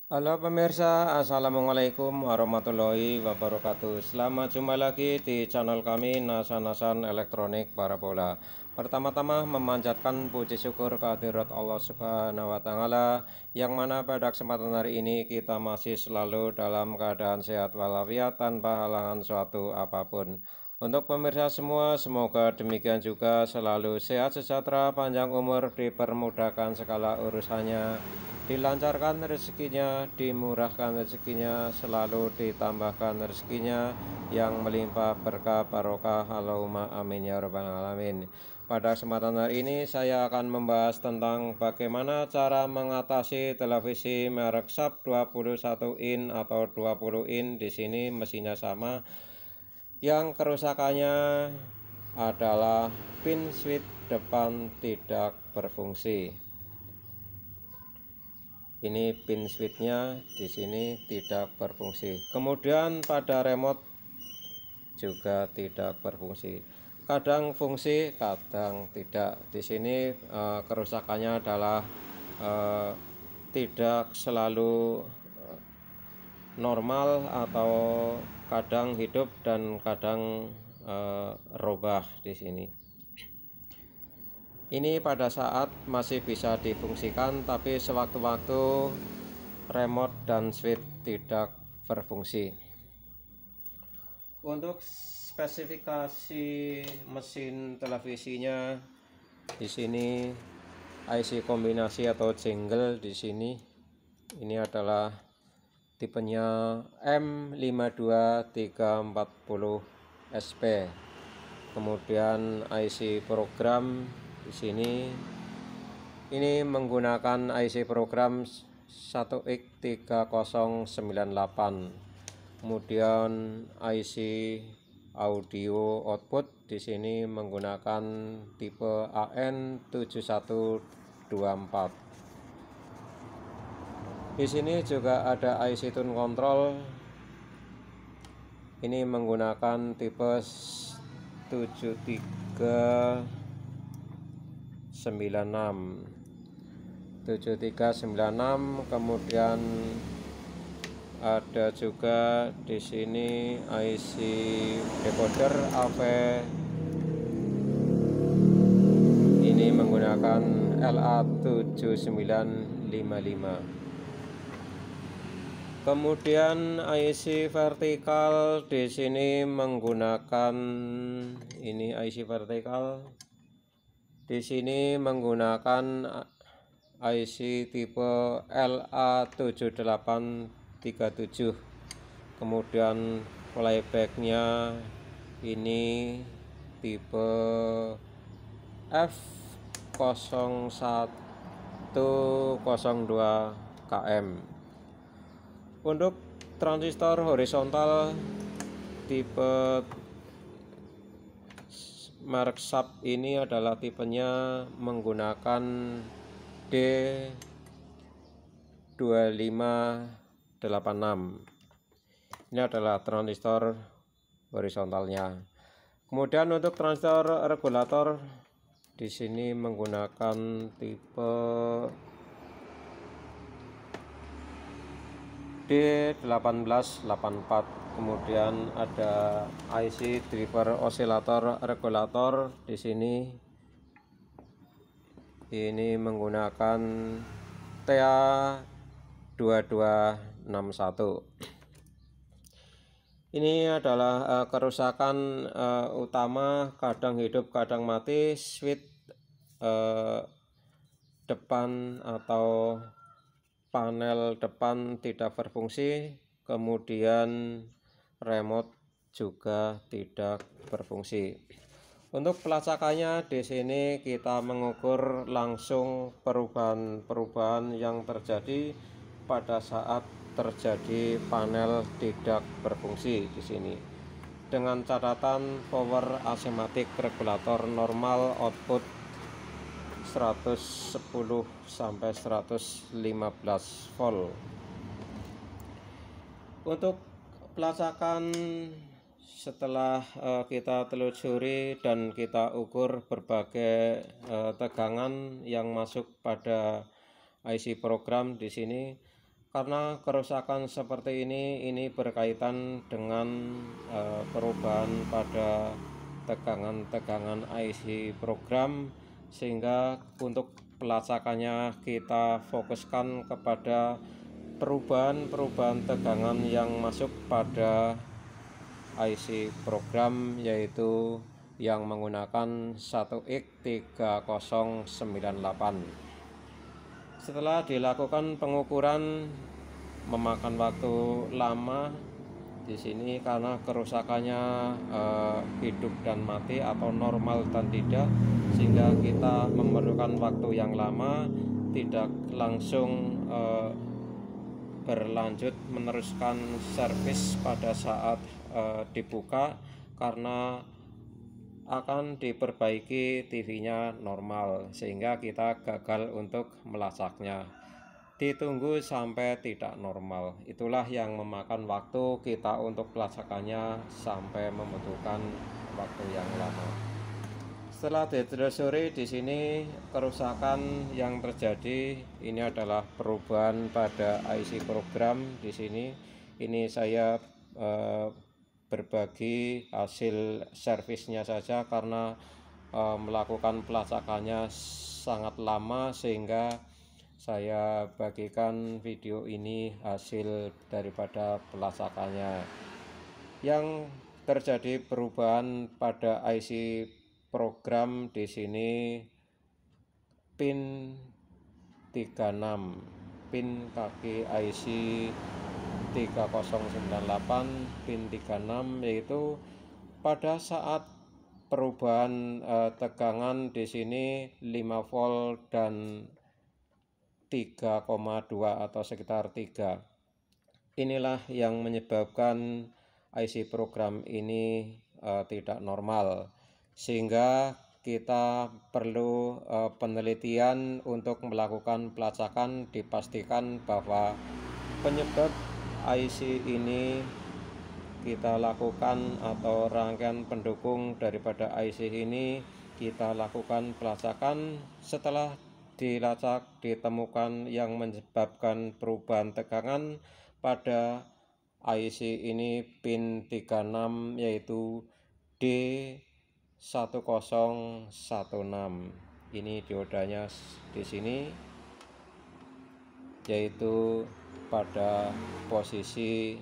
Halo pemirsa, Assalamualaikum warahmatullahi wabarakatuh. Selamat jumpa lagi di channel kami Nasan-Nasan Elektronik Parabola. Pertama-tama memanjatkan puji syukur kehadirat Allah Subhanahu wa Ta'ala, yang mana pada kesempatan hari ini kita masih selalu dalam keadaan sehat walafiat tanpa halangan suatu apapun. Untuk pemirsa semua, semoga demikian juga selalu sehat sejahtera, panjang umur, dipermudahkan segala urusannya, dilancarkan rezekinya, dimurahkan rezekinya, selalu ditambahkan rezekinya yang melimpah berkah barokah, Allahumma amin ya rabbal alamin. Pada kesempatan hari ini saya akan membahas tentang bagaimana cara mengatasi televisi merek Sharp 21 in atau 20 in. Di sini mesinnya sama, yang kerusakannya adalah pin switch depan tidak berfungsi. Ini pin switchnya di sini tidak berfungsi. Kemudian pada remote juga tidak berfungsi. Kadang fungsi, kadang tidak. Di sini kerusakannya adalah tidak selalu normal, atau kadang hidup dan kadang robah di sini. Ini pada saat masih bisa difungsikan, tapi sewaktu-waktu remote dan switch tidak berfungsi. Untuk spesifikasi mesin televisinya, di sini IC kombinasi atau jingle di sini. Ini adalah tipenya M52340SP. Kemudian IC program di sini, ini menggunakan IC program 1X3098. Kemudian IC audio output di sini menggunakan tipe AN7124. Di sini juga ada IC tune control. Ini menggunakan tipe 7396. Kemudian ada juga di sini IC decoder AV. Ini menggunakan LA7955. Kemudian IC vertikal di sini menggunakan IC vertikal. Di sini menggunakan IC tipe LA7837. Kemudian playbacknya ini tipe F0102KM. Untuk transistor horizontal tipe merek Sharp ini adalah tipenya menggunakan D2586. Ini adalah transistor horizontalnya. Kemudian untuk transistor regulator di sini menggunakan tipe D1884. Kemudian ada IC driver oscillator regulator di sini. Ini menggunakan TA2261. Ini adalah kerusakan utama, kadang hidup kadang mati. Switch depan atau panel depan tidak berfungsi, kemudian remote juga tidak berfungsi. Untuk pelacakannya di sini kita mengukur langsung perubahan yang terjadi pada saat terjadi panel tidak berfungsi di sini. Dengan catatan power asematik regulator normal output 110 sampai 115 volt. Untuk pelacakan setelah kita telusuri dan kita ukur berbagai tegangan yang masuk pada IC program di sini, Karena kerusakan seperti ini berkaitan dengan perubahan pada tegangan-tegangan IC program, sehingga untuk pelacakannya kita fokuskan kepada perubahan-perubahan tegangan yang masuk pada IC program, yaitu yang menggunakan 1X3098. Setelah dilakukan pengukuran memakan waktu lama di sini karena kerusakannya hidup dan mati atau normal dan tidak, sehingga kita memerlukan waktu yang lama, tidak langsung berlanjut meneruskan servis pada saat dibuka, karena akan diperbaiki TV-nya normal, sehingga kita gagal untuk melacaknya. Ditunggu sampai tidak normal, itulah yang memakan waktu kita untuk pelacakannya sampai membutuhkan waktu yang lama. Setelah ditelusuri, di sini kerusakan yang terjadi ini adalah perubahan pada IC program. Di sini ini saya berbagi hasil servisnya saja, karena melakukan pelacakannya sangat lama, sehingga saya bagikan video ini hasil daripada pelacakannya. Yang terjadi perubahan pada IC program di sini pin 36, pin kaki IC 3098 pin 36, yaitu pada saat perubahan tegangan di sini 5 volt dan 3,2 atau sekitar 3. Inilah yang menyebabkan IC program ini tidak normal, sehingga kita perlu penelitian untuk melakukan pelacakan, dipastikan bahwa penyebab IC ini kita lakukan, atau rangkaian pendukung daripada IC ini kita lakukan pelacakan. Setelah dilacak, ditemukan yang menyebabkan perubahan tegangan pada IC ini pin 36, yaitu D1016. Ini diodanya di sini, yaitu pada posisi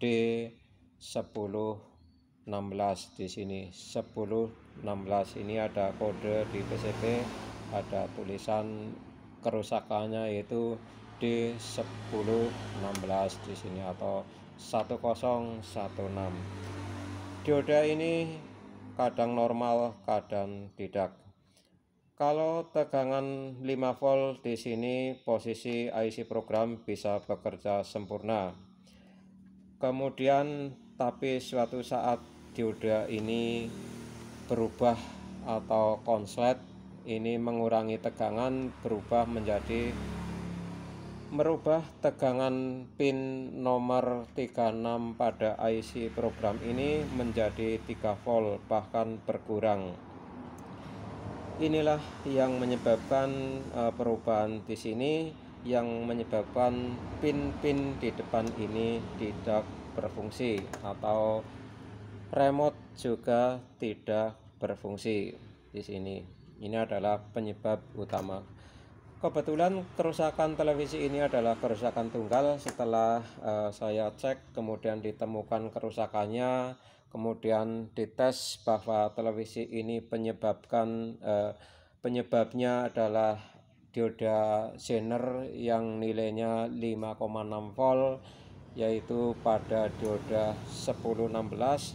D1016 di sini. 1016 ini ada kode di PCB, ada tulisan kerusakannya yaitu D1016 di sini atau 1016. Dioda ini kadang normal, kadang tidak. Kalau tegangan 5 volt di sini, posisi IC program bisa bekerja sempurna. Kemudian tapi suatu saat dioda ini berubah atau konslet, ini mengurangi tegangan, berubah menjadi merubah tegangan pin nomor 36 pada IC program ini menjadi 3 volt, bahkan berkurang. Inilah yang menyebabkan perubahan di sini, yang menyebabkan pin-pin di depan ini tidak berfungsi, atau remote juga tidak berfungsi di sini. Ini adalah penyebab utama. Kebetulan kerusakan televisi ini adalah kerusakan tunggal. Setelah saya cek, kemudian ditemukan kerusakannya, kemudian dites bahwa televisi ini penyebabnya adalah dioda Zener yang nilainya 5,6 volt, yaitu pada dioda 1016.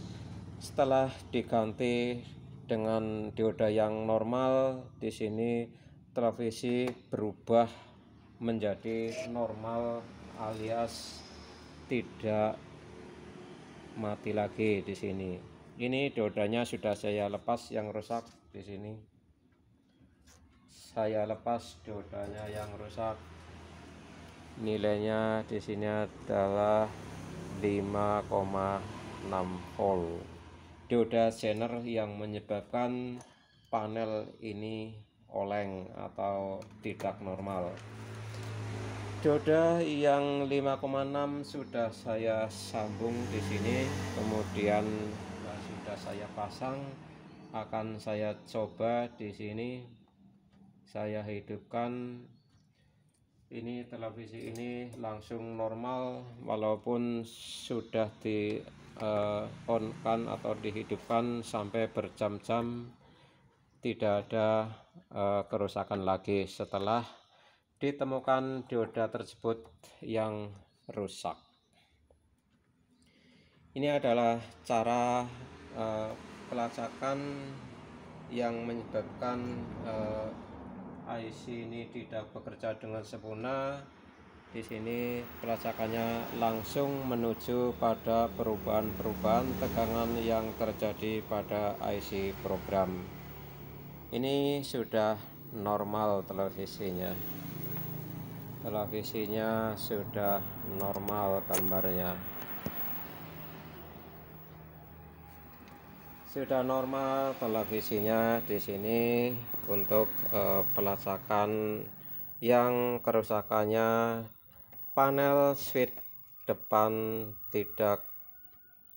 Setelah diganti dengan dioda yang normal, di sini televisi berubah menjadi normal, alias tidak mati lagi di sini. Ini diodanya sudah saya lepas yang rusak di sini. Saya lepas diodanya yang rusak. Nilainya di sini adalah 5,6 volt. Dioda Zener yang menyebabkan panel ini oleng atau tidak normal. Dioda yang 5,6 sudah saya sambung di sini, kemudian sudah saya pasang. Akan saya coba di sini, saya hidupkan. Ini televisi ini langsung normal, walaupun sudah di on kan atau dihidupkan sampai berjam-jam, tidak ada kerusakan lagi setelah ditemukan dioda tersebut yang rusak. Ini adalah cara pelacakan yang menyebabkan IC ini tidak bekerja dengan sempurna. Di sini pelacakannya langsung menuju pada perubahan-perubahan tegangan yang terjadi pada IC program. Ini sudah normal televisinya. Televisinya sudah normal gambarnya. Sudah normal televisinya di sini untuk pelacakan yang kerusakannya panel switch depan tidak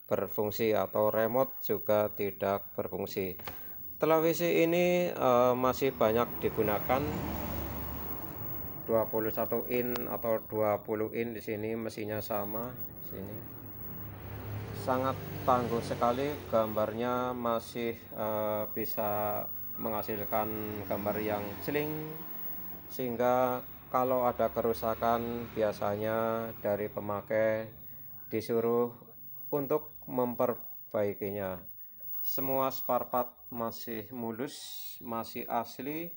berfungsi atau remote juga tidak berfungsi. Televisi ini masih banyak digunakan 21 in atau 20 in di sini, mesinnya sama. Sini sangat tangguh sekali, gambarnya masih bisa menghasilkan gambar yang celing, sehingga kalau ada kerusakan biasanya dari pemakai disuruh untuk memperbaikinya. Semua spare part masih mulus, masih asli,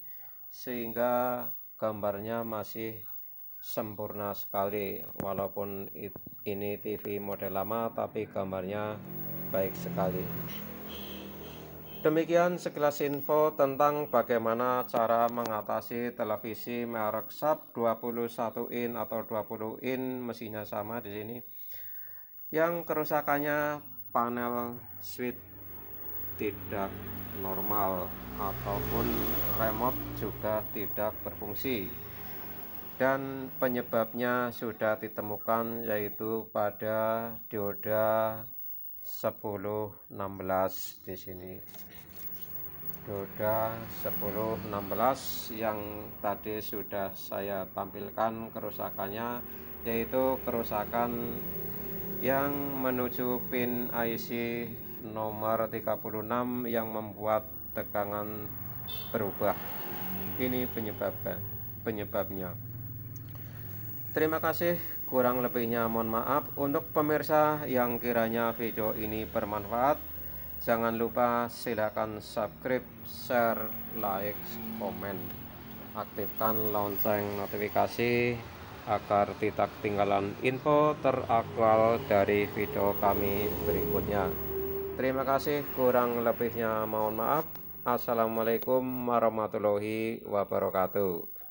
sehingga gambarnya masih sempurna sekali. Walaupun ini TV model lama, tapi gambarnya baik sekali. Demikian sekilas info tentang bagaimana cara mengatasi televisi merek Sharp 21 in atau 20 in, mesinnya sama di sini, yang kerusakannya panel switch tidak normal ataupun remote juga tidak berfungsi, dan penyebabnya sudah ditemukan, yaitu pada dioda 1016 di sini. Dioda 1016 yang tadi sudah saya tampilkan kerusakannya, yaitu kerusakan yang menuju pin IC nomor 36 yang membuat tegangan berubah. Ini penyebabnya. Terima kasih, kurang lebihnya mohon maaf. Untuk pemirsa yang kiranya video ini bermanfaat, jangan lupa silakan subscribe, share, like, komen, aktifkan lonceng notifikasi agar tidak ketinggalan info teraktual dari video kami berikutnya. Terima kasih, kurang lebihnya mohon maaf. Assalamualaikum warahmatullahi wabarakatuh.